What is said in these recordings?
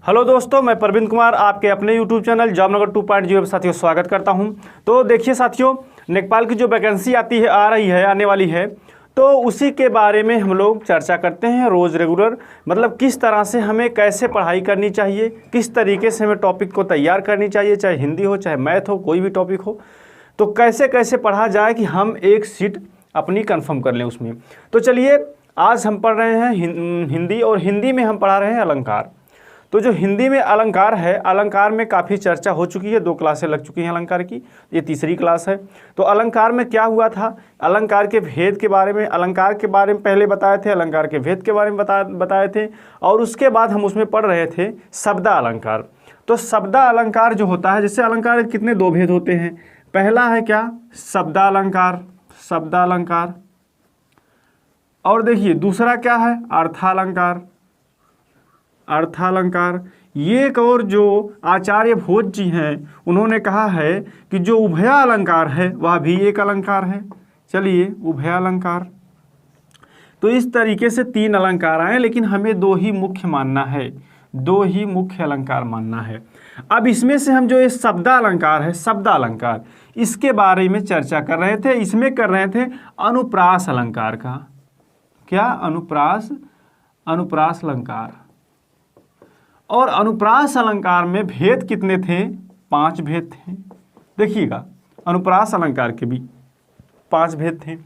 Hello दोस्तों, मैं प्रवीण कुमार आपके अपने यूट्यूब चैनल जॉबनगर 2.0 पर साथियों स्वागत करता हूं। तो देखिए साथियों, लेखपाल की जो वैकेंसी आने वाली है, तो उसी के बारे में हम लोग चर्चा करते हैं रोज़ रेगुलर। मतलब किस तरह से हमें कैसे पढ़ाई करनी चाहिए, किस तरीके से हमें टॉपिक को तैयार करनी चाहिए, चाहे हिंदी हो चाहे मैथ हो, कोई भी टॉपिक हो, तो कैसे कैसे पढ़ा जाए कि हम एक सीट अपनी कंफर्म कर लें उसमें। तो चलिए, आज हम पढ़ रहे हैं हिंदी, और हिंदी में हम पढ़ा रहे हैं अलंकार। तो जो हिंदी में अलंकार है, अलंकार में काफ़ी चर्चा हो चुकी है, 2 क्लासें लग चुकी हैं अलंकार की, ये तीसरी क्लास है। तो अलंकार में क्या हुआ था, अलंकार के भेद के बारे में, अलंकार के बारे में पहले बताए थे, अलंकार के भेद के बारे में बताए थे, और उसके बाद हम उसमें पढ़ रहे थे शब्दा अलंकार। तो शब्दा अलंकार जो होता है, जैसे अलंकार के कितने 2 भेद होते हैं। पहला है क्या, शब्दा अलंकार, शब्दा अलंकार, और देखिए दूसरा क्या है, अर्थालंकार, अर्थालंकार। ये एक और जो आचार्य भोज जी हैं, उन्होंने कहा है कि जो उभया अलंकार है वह भी एक अलंकार है। चलिए, उभया अलंकार। तो इस तरीके से 3 अलंकार आए, लेकिन हमें 2 ही मुख्य मानना है, 2 ही मुख्य अलंकार मानना है। अब इसमें से हम जो ये शब्दा अलंकार है, शब्दा अलंकार, इसके बारे में चर्चा कर रहे थे। इसमें कर रहे थे अनुप्रास अलंकार का। क्या, अनुप्रास, अनुप्रास अलंकार। और अनुप्रास अलंकार में भेद कितने थे, 5 भेद थे। देखिएगा, अनुप्रास अलंकार के भी 5 भेद थे।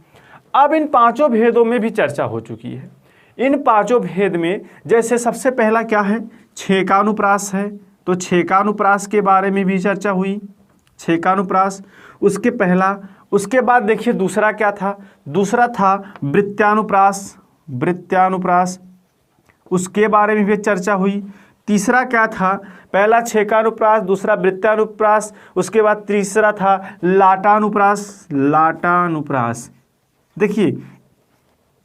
अब इन 5 भेदों में भी चर्चा हो चुकी है। इन 5 भेद में जैसे सबसे पहला क्या है, छेकानुप्रास है। तो छेकानुप्रास के बारे में भी चर्चा हुई, छेकानुप्रास उसके पहला। उसके बाद देखिए दूसरा क्या था, दूसरा था वृत्त्यानुप्रास, वृत्त्यानुप्रास, उसके बारे में भी चर्चा हुई। तीसरा क्या था, पहला छेकानुप्रास, दूसरा वृत्त्यानुप्रास, उसके बाद तीसरा था लाटानुप्रास, लाटानुप्रास। देखिए,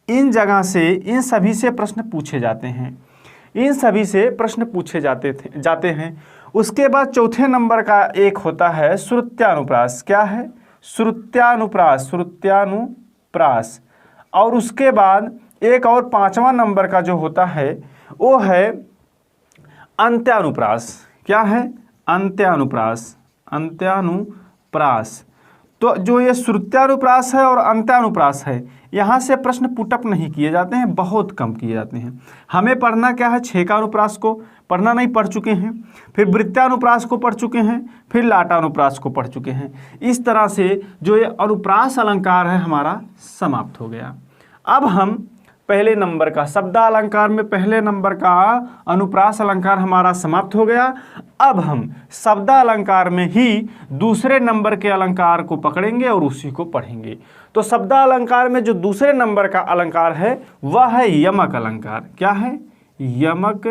इन जगह से, इन सभी से प्रश्न पूछे जाते हैं, इन सभी से प्रश्न पूछे जाते हैं। उसके बाद चौथे नंबर का एक होता है श्रुत्यानुप्रास। क्या है, श्रुत्यानुप्रास, श्रुत्यानुप्रास। और उसके बाद एक और 5वां नंबर का जो होता है वो है अंत्यानुप्रास। क्या है, अंत्यानुप्रास, अंत्यानुप्रास। तो जो ये श्रुत्यानुप्रास है और अंत्यानुप्रास है, यहाँ से प्रश्न पुटअप नहीं किए जाते हैं, बहुत कम किए जाते हैं। हमें पढ़ना क्या है, छेकानुप्रास को पढ़ना नहीं, पढ़ चुके हैं, फिर वृत्त्यानुप्रास को पढ़ चुके हैं, फिर लाटानुप्रास को पढ़ चुके हैं। इस तरह से जो ये अनुप्रास अलंकार है हमारा समाप्त हो गया। अब हम पहले नंबर का शब्दा अलंकार में पहले नंबर का अनुप्रास अलंकार हमारा समाप्त हो गया। अब हम शब्दा अलंकार में ही दूसरे नंबर के अलंकार को पकड़ेंगे और उसी को पढ़ेंगे। तो शब्दा अलंकार में जो दूसरे नंबर का अलंकार है वह है यमक अलंकार। क्या है, यमक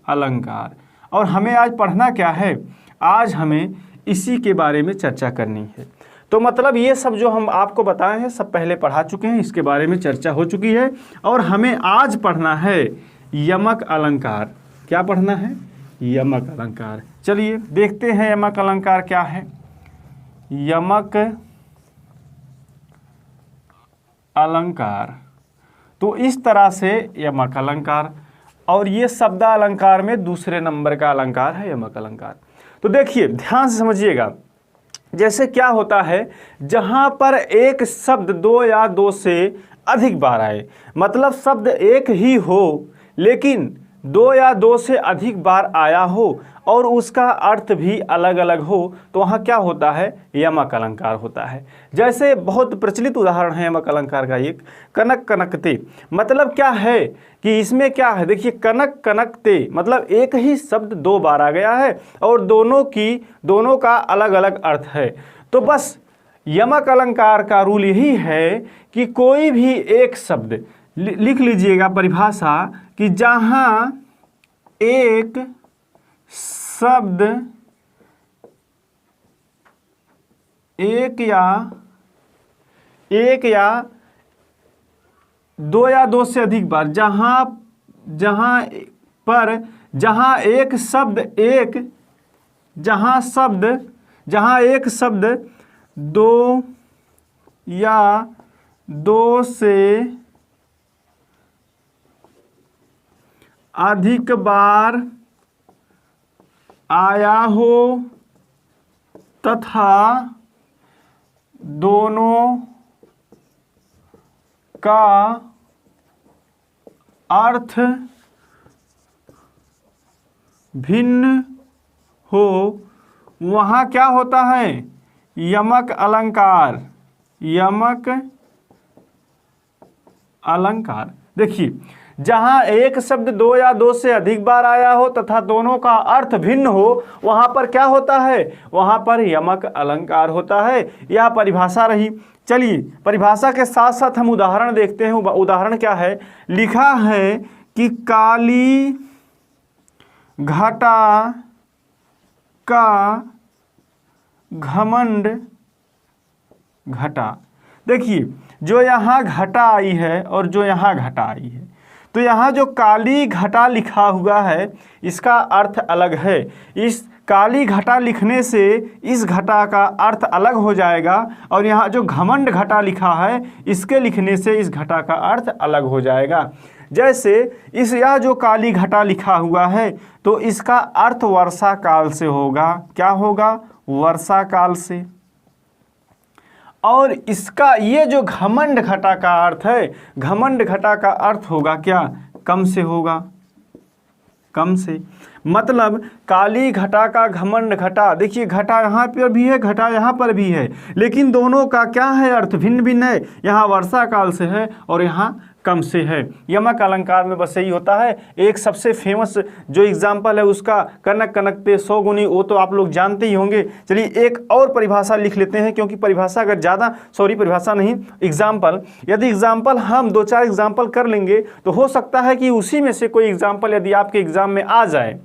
अलंकार। और हमें आज पढ़ना क्या है, आज हमें इसी के बारे में चर्चा करनी है। तो मतलब ये सब जो हम आपको बताए हैं सब पहले पढ़ा चुके हैं, इसके बारे में चर्चा हो चुकी है, और हमें आज पढ़ना है यमक अलंकार। क्या पढ़ना है, यमक अलंकार। चलिए देखते हैं यमक अलंकार क्या है। यमक अलंकार, तो इस तरह से यमक अलंकार, और ये शब्दा अलंकार में दूसरे नंबर का अलंकार है यमक अलंकार। तो देखिए ध्यान से समझिएगा, जैसे क्या होता है, जहां पर एक शब्द 2 या 2 से अधिक बार आए, मतलब शब्द एक ही हो लेकिन 2 या 2 से अधिक बार आया हो और उसका अर्थ भी अलग अलग हो, तो वहाँ क्या होता है, यमक अलंकार होता है। जैसे बहुत प्रचलित उदाहरण है यमक अलंकार का एक, कनक कनकते। मतलब क्या है कि इसमें क्या है, देखिए कनक कनकते, मतलब एक ही शब्द 2 बार आ गया है और दोनों का अलग अलग अर्थ है। तो बस यमक अलंकार का रूल यही है कि कोई भी एक शब्द, लिख लीजिएगा परिभाषा, कि जहां एक शब्द एक या 2 या 2 से अधिक बार, जहां एक शब्द 2 या 2 से अधिक बार आया हो तथा दोनों का अर्थ भिन्न हो, वहाँ क्या होता है? यमक अलंकार। यमक अलंकार। देखिए, जहाँ एक शब्द दो या दो से अधिक बार आया हो तथा दोनों का अर्थ भिन्न हो, वहाँ पर क्या होता है? वहाँ पर यमक अलंकार होता है। यह परिभाषा रही। चलिए, परिभाषा के साथ साथ हम उदाहरण देखते हैं। उदाहरण क्या है? लिखा है कि काली घटा का घमंड घटा। देखिए, जो यहाँ घटा आई है और जो यहाँ घटा आई है, तो यहाँ जो काली घटा लिखा हुआ है इसका अर्थ अलग है। इस काली घटा लिखने से इस घटा का अर्थ अलग हो जाएगा, और यहाँ जो घमंड घटा लिखा है इसके लिखने से इस घटा का अर्थ अलग हो जाएगा। जैसे यह जो काली घटा लिखा हुआ है तो इसका अर्थ वर्षा काल से होगा। क्या होगा? वर्षा काल से। और इसका ये जो घमंड घटा का अर्थ है, घमंड घटा का अर्थ होगा क्या? कम से होगा। कम से मतलब काली घटा का घमंड घटा। देखिए, घटा यहाँ पर भी है, घटा यहाँ पर भी है, लेकिन दोनों का क्या है? अर्थ भिन्न भिन्न है। यहाँ वर्षा काल से है और यहाँ कम से है। यमक अलंकार में बस यही होता है। एक सबसे फेमस जो एग्जाम्पल है उसका कनक कनकते 100 गुनी, वो तो आप लोग जानते ही होंगे। चलिए एक और परिभाषा लिख लेते हैं, क्योंकि परिभाषा अगर ज़्यादा परिभाषा नहीं, एग्जाम्पल, यदि एग्जाम्पल हम 2-4 एग्जाम्पल कर लेंगे तो हो सकता है कि उसी में से कोई एग्जाम्पल यदि आपके एग्जाम में आ जाए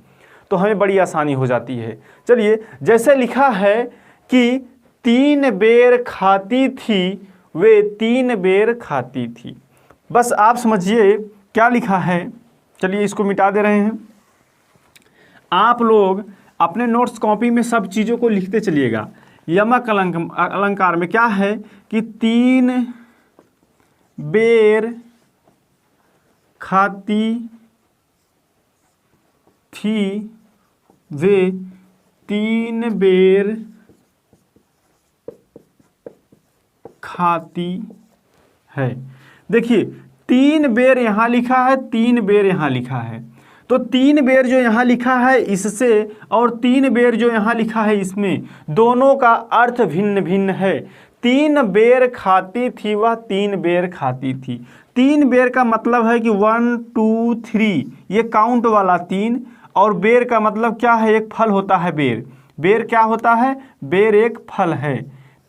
तो हमें बड़ी आसानी हो जाती है। चलिए, जैसे लिखा है कि 3 बेर खाती थी, वे 3 बेर खाती थी। बस आप समझिए क्या लिखा है। चलिए इसको मिटा दे रहे हैं। आप लोग अपने नोट्स कॉपी में सब चीज़ों को लिखते चलिएगा। यमक अलंकार में क्या है कि 3 बेर खाती थी, वे 3 बेर खाती है। देखिए, 3 बेर यहाँ लिखा है, 3 बेर यहाँ लिखा है, तो 3 बेर जो यहाँ लिखा है इससे और 3 बेर जो यहाँ लिखा है इसमें, दोनों का अर्थ भिन्न भिन्न है। 3 बेर खाती थी, वह 3 बेर खाती थी। 3 बेर का मतलब है कि 1 2 3, ये काउंट वाला 3, और बेर का मतलब क्या है? एक फल होता है बेर। बेर क्या होता है? बेर एक फल है।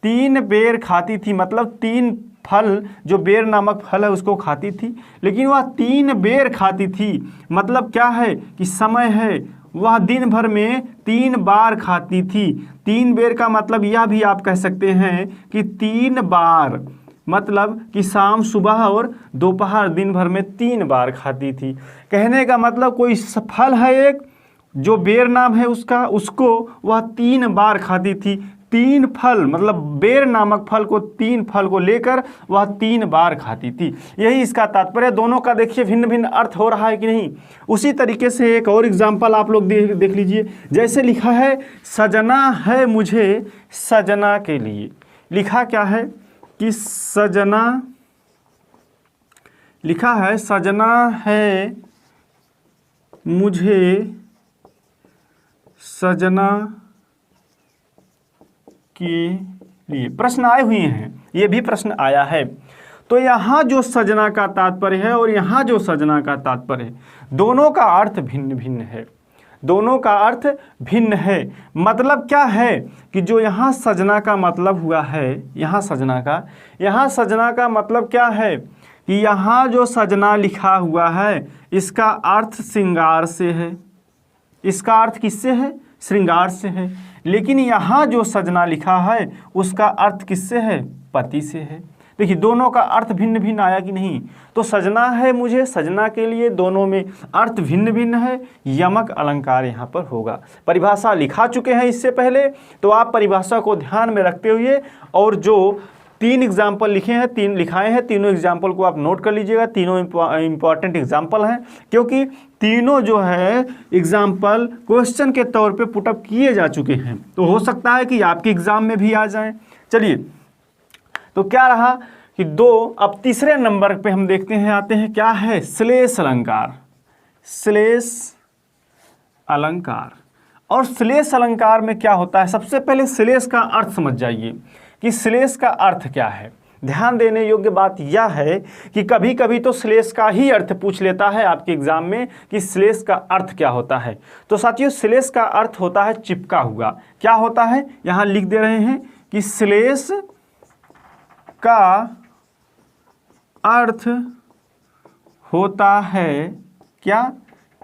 3 बेर खाती थी मतलब 3 फल, जो बेर नामक फल है उसको खाती थी, लेकिन वह 3 बेर खाती थी मतलब क्या है कि समय है। वह दिन भर में 3 बार खाती थी। 3 बेर का मतलब यह भी आप कह सकते हैं कि 3 बार, मतलब कि शाम, सुबह और दोपहर, दिन भर में 3 बार खाती थी। कहने का मतलब कोई फल है एक, जो बेर नाम है उसका, उसको वह 3 बार खाती थी। 3 फल मतलब बेर नामक फल को, 3 फल को लेकर वह 3 बार खाती थी। यही इसका तात्पर्य। दोनों का देखिए भिन्न भिन्न अर्थ हो रहा है कि नहीं। उसी तरीके से एक और एग्जाम्पल आप लोग देख लीजिए। जैसे लिखा है सजना है मुझे सजना के लिए। लिखा क्या है कि सजना, लिखा है सजना है मुझे सजना के लिए। प्रश्न आए हुए हैं, ये भी प्रश्न आया है। तो यहाँ जो सजना का तात्पर्य है और यहाँ जो सजना का तात्पर्य है, दोनों का अर्थ भिन्न भिन्न है। दोनों का अर्थ भिन्न है। मतलब क्या है कि जो यहाँ सजना का मतलब हुआ है, यहाँ सजना का मतलब क्या है कि यहाँ जो सजना लिखा हुआ है इसका अर्थ श्रृंगार से है। इसका अर्थ किससे है? श्रृंगार से है। लेकिन यहाँ जो सजना लिखा है उसका अर्थ किससे है? पति से है। देखिए दोनों का अर्थ भिन्न भिन्न आया कि नहीं। तो सजना है मुझे सजना के लिए, दोनों में अर्थ भिन्न भिन्न है। यमक अलंकार यहाँ पर होगा। परिभाषा लिखा चुके हैं इससे पहले, तो आप परिभाषा को ध्यान में रखते हुए और जो 3 एग्जाम्पल लिखे हैं, 3 लिखाए हैं, तीनों एग्जाम्पल को आप नोट कर लीजिएगा। तीनों इंपॉर्टेंट एग्जाम्पल हैं, क्योंकि तीनों जो है एग्जाम्पल क्वेश्चन के तौर पे पुटअप किए जा चुके हैं, तो हो सकता है कि आपके एग्जाम में भी आ जाएं। चलिए, तो क्या रहा कि 2। अब तीसरे नंबर पे हम देखते हैं, आते हैं, क्या है, श्लेष अलंकार। श्लेष अलंकार। और श्लेष अलंकार में क्या होता है, सबसे पहले श्लेष का अर्थ समझ जाइए कि श्लेष का अर्थ क्या है। ध्यान देने योग्य बात यह है कि कभी कभी तो श्लेष का ही अर्थ पूछ लेता है आपके एग्जाम में कि श्लेष का अर्थ क्या होता है। तो साथियों, श्लेष का अर्थ होता है चिपका हुआ। क्या होता है, यहां लिख दे रहे हैं कि श्लेष का अर्थ होता है क्या,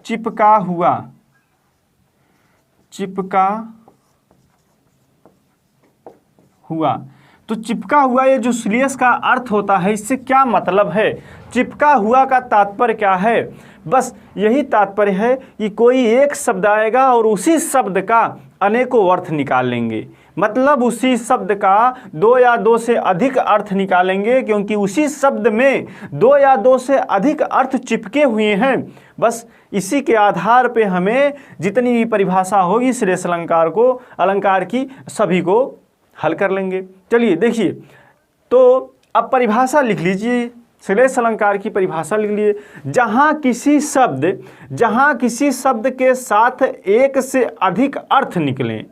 चिपका हुआ। चिपका हुआ। तो चिपका हुआ, ये जो श्लेष का अर्थ होता है, इससे क्या मतलब है, चिपका हुआ का तात्पर्य क्या है। बस यही तात्पर्य है कि कोई एक शब्द आएगा और उसी शब्द का अनेकों अर्थ निकाल लेंगे। मतलब उसी शब्द का 2 या 2 से अधिक अर्थ निकालेंगे, क्योंकि उसी शब्द में 2 या 2 से अधिक अर्थ चिपके हुए हैं। बस इसी के आधार पे हमें जितनी भी परिभाषा होगी श्लेष अलंकार को, अलंकार की, सभी को हल कर लेंगे। चलिए देखिए, तो अब परिभाषा लिख लीजिए, श्लेष अलंकार की परिभाषा लिख लीजिए। जहाँ किसी शब्द के साथ एक से अधिक अर्थ निकलें,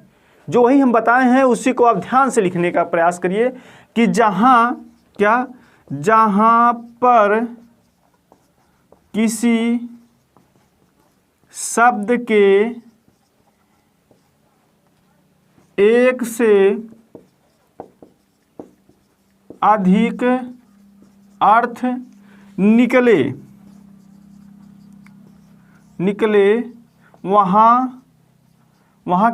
जो वही हम बताए हैं उसी को आप ध्यान से लिखने का प्रयास करिए कि जहाँ पर किसी शब्द के एक से अधिक अर्थ निकले वहाँ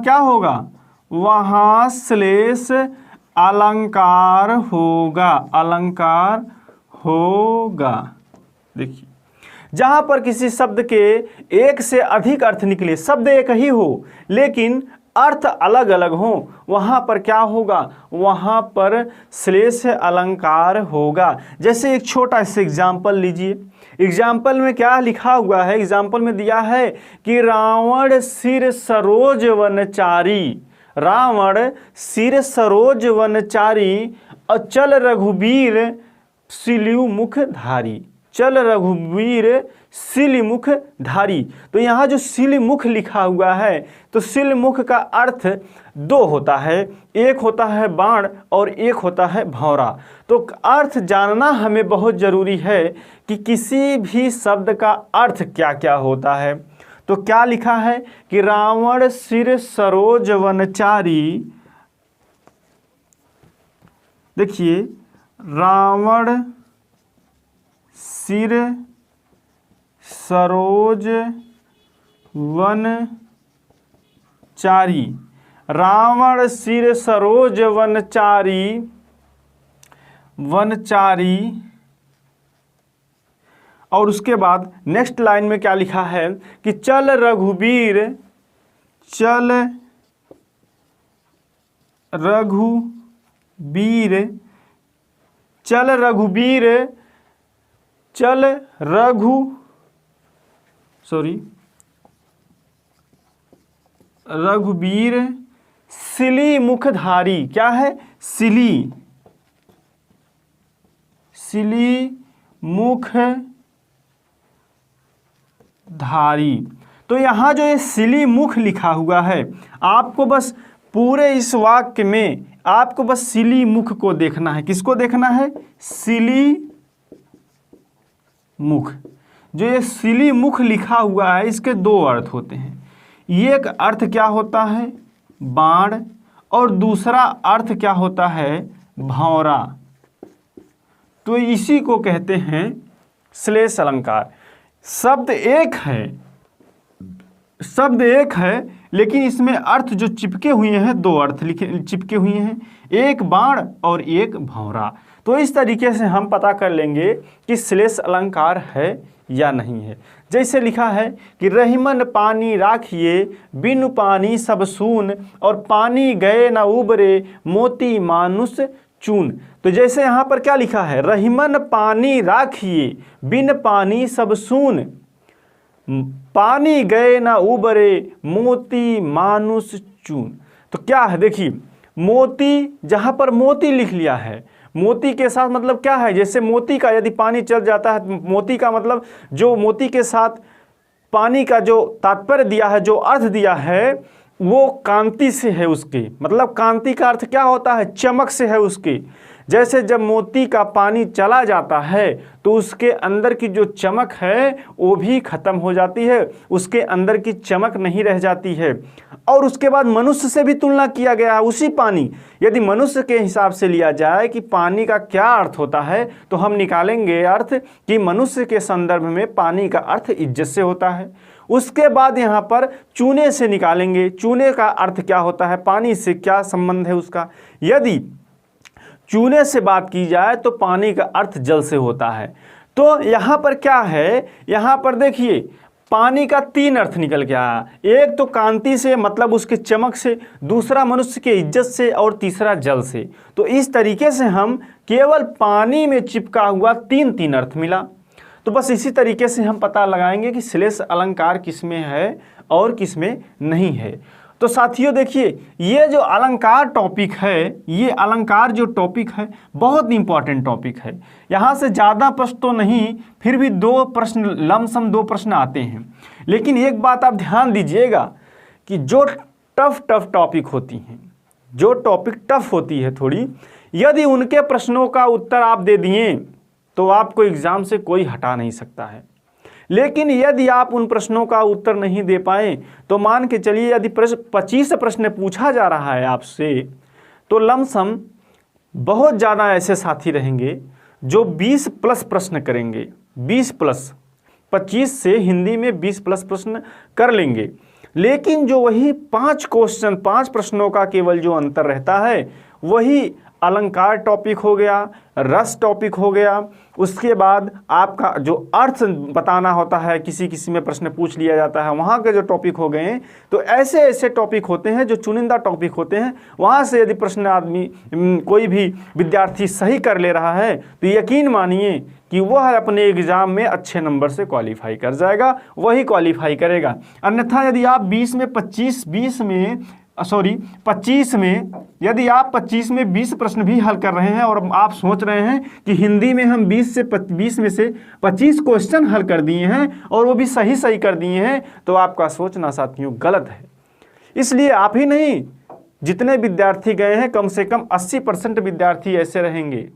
क्या होगा, वहाँ श्लेष अलंकार होगा। देखिए, जहाँ पर किसी शब्द के एक से अधिक अर्थ निकले, शब्द एक ही हो लेकिन अर्थ अलग अलग हो, वहाँ पर क्या होगा, वहाँ पर श्लेष अलंकार होगा। जैसे एक छोटा सा एग्जाम्पल लीजिए। एग्जाम्पल में क्या लिखा हुआ है, एग्जाम्पल में दिया है कि रावण सिर सरोज वनचारी, रावण सिर सरोज वनचारी, अचल रघुबीर सिलियु मुख धारी। चल रघुबीर सिलिमुख धारी। तो यहाँ जो सिलिमुख लिखा हुआ है, तो सिलिमुख का अर्थ 2 होता है, एक होता है बाण और एक होता है भौरा। तो अर्थ जानना हमें बहुत ज़रूरी है कि किसी भी शब्द का अर्थ क्या क्या होता है। तो क्या लिखा है कि रावण सिर सरोज वनचारी। देखिए, रावण सिर सरोज वनचारी, रावण सिर सरोज वनचारी, और उसके बाद नेक्स्ट लाइन में क्या लिखा है कि चल रघुबीर रघुबीर सिली मुखधारी। क्या है, सिली मुखधारी। तो यहाँ जो ये सिली मुख लिखा हुआ है, आपको बस पूरे इस वाक्य में आपको बस सिली मुख को देखना है। किसको देखना है, सिली मुख। जो ये सिली मुख लिखा हुआ है, इसके 2 अर्थ होते हैं। एक अर्थ क्या होता है, बाण, और दूसरा अर्थ क्या होता है, भौरा। तो इसी को कहते हैं श्लेष अलंकार। शब्द एक है लेकिन इसमें अर्थ जो चिपके हुए हैं, 2 अर्थ चिपके हुए हैं, एक बाण और एक भौरा। तो इस तरीके से हम पता कर लेंगे कि श्लेष अलंकार है या नहीं है। जैसे लिखा है कि रहीमन पानी राखिए, बिनु पानी सब सून, और पानी गए न उबरे, मोती मानुष चून। तो जैसे यहाँ पर क्या लिखा है, रहीमन पानी राखिए बिन पानी सब सून, पानी गए ना उबरे मोती मानुष चून। तो क्या है देखिए, मोती, जहाँ पर मोती लिख लिया है, मोती के साथ मतलब क्या है, जैसे मोती का यदि पानी चल जाता है, मोती का मतलब जो मोती के साथ पानी का जो तात्पर्य दिया है, जो अर्थ दिया है, वो कांति से है उसके, मतलब कांति का अर्थ क्या होता है, चमक से है उसके। जैसे जब मोती का पानी चला जाता है तो उसके अंदर की जो चमक है वो भी खत्म हो जाती है, उसके अंदर की चमक नहीं रह जाती है। और उसके बाद मनुष्य से भी तुलना किया गया है उसी पानी। यदि मनुष्य के हिसाब से लिया जाए कि पानी का क्या अर्थ होता है, तो हम निकालेंगे अर्थ कि मनुष्य के संदर्भ में पानी का अर्थ इज्जत से होता है। उसके बाद यहाँ पर चूने से निकालेंगे, चूने का अर्थ क्या होता है, पानी से क्या संबंध है उसका। यदि चूने से बात की जाए तो पानी का अर्थ जल से होता है। तो यहाँ पर क्या है, यहाँ पर देखिए पानी का 3 अर्थ निकल के आया। एक तो कांति से मतलब उसके चमक से, दूसरा मनुष्य के इज्जत से, और तीसरा जल से। तो इस तरीके से हम केवल पानी में चिपका हुआ 3 अर्थ मिला। तो बस इसी तरीके से हम पता लगाएंगे कि श्लेष अलंकार किसमें है और किसमें नहीं है। तो साथियों देखिए, ये जो अलंकार टॉपिक है, ये अलंकार जो टॉपिक है बहुत इंपॉर्टेंट टॉपिक है। यहाँ से ज़्यादा प्रश्न तो नहीं, फिर भी 2 प्रश्न, लमसम 2 प्रश्न आते हैं। लेकिन एक बात आप ध्यान दीजिएगा कि जो टफ टॉपिक होती हैं, जो टॉपिक टफ होती है थोड़ी, यदि उनके प्रश्नों का उत्तर आप दे दिए तो आपको एग्ज़ाम से कोई हटा नहीं सकता है। लेकिन यदि आप उन प्रश्नों का उत्तर नहीं दे पाए तो मान के चलिए यदि 25 प्रश्न पूछा जा रहा है आपसे, तो लमसम बहुत ज़्यादा ऐसे साथी रहेंगे जो 20+ प्रश्न करेंगे। 20+, 25 से हिंदी में 20+ प्रश्न कर लेंगे। लेकिन जो वही 5 प्रश्नों का केवल जो अंतर रहता है, वही अलंकार टॉपिक हो गया, रस टॉपिक हो गया, उसके बाद आपका जो अर्थ बताना होता है, किसी किसी में प्रश्न पूछ लिया जाता है, वहाँ के जो टॉपिक हो गए। तो ऐसे ऐसे टॉपिक होते हैं जो चुनिंदा टॉपिक होते हैं। वहाँ से यदि प्रश्न आदमी कोई भी विद्यार्थी सही कर ले रहा है तो यकीन मानिए कि वह अपने एग्ज़ाम में अच्छे नंबर से क्वालिफाई कर जाएगा, वही क्वालिफाई करेगा। अन्यथा यदि आप 25 में यदि आप 25 में 20 प्रश्न भी हल कर रहे हैं और आप सोच रहे हैं कि हिंदी में हम 20 में से 25 क्वेश्चन हल कर दिए हैं और वो भी सही कर दिए हैं, तो आपका सोचना साथियों गलत है। इसलिए आप ही नहीं, जितने विद्यार्थी गए हैं कम से कम 80% विद्यार्थी ऐसे रहेंगे